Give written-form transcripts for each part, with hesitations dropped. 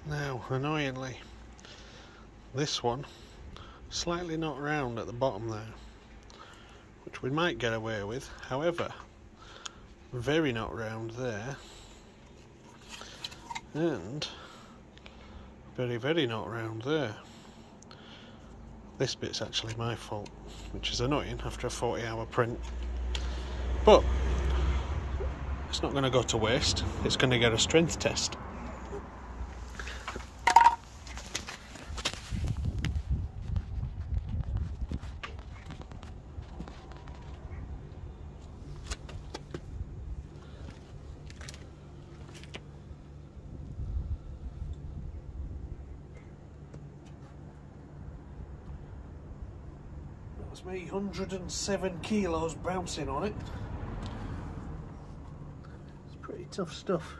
Now, annoyingly, this one slightly not round at the bottom there, which we might get away with. However, very not round there, and very not round there. This bit's actually my fault, which is annoying after a 40-hour print, but it's not going to go to waste. It's going to get a strength test. That's me, 107 kilos bouncing on it. It's pretty tough stuff.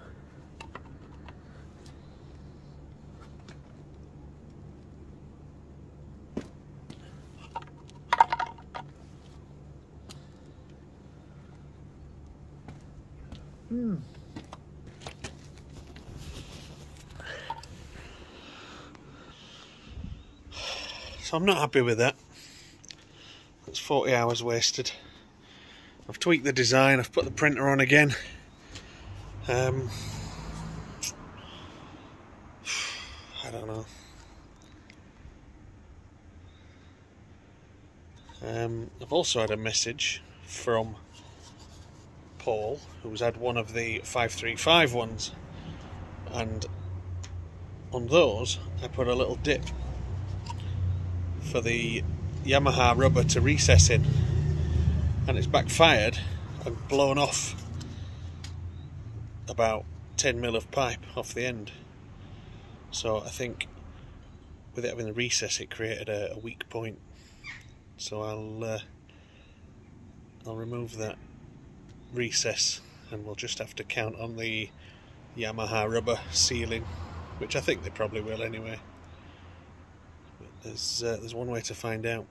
So I'm not happy with that. That's 40 hours wasted. I've tweaked the design, I've put the printer on again. I don't know. I've also had a message from Paul, who's had one of the 535 ones, and on those I put a little dip for the Yamaha rubber to recess in, and it's backfired and blown off about 10 mil of pipe off the end. So I think with it having the recess, it created a weak point. So I'll remove that recess, and we'll just have to count on the Yamaha rubber sealing, which I think they probably will anyway. But there's one way to find out.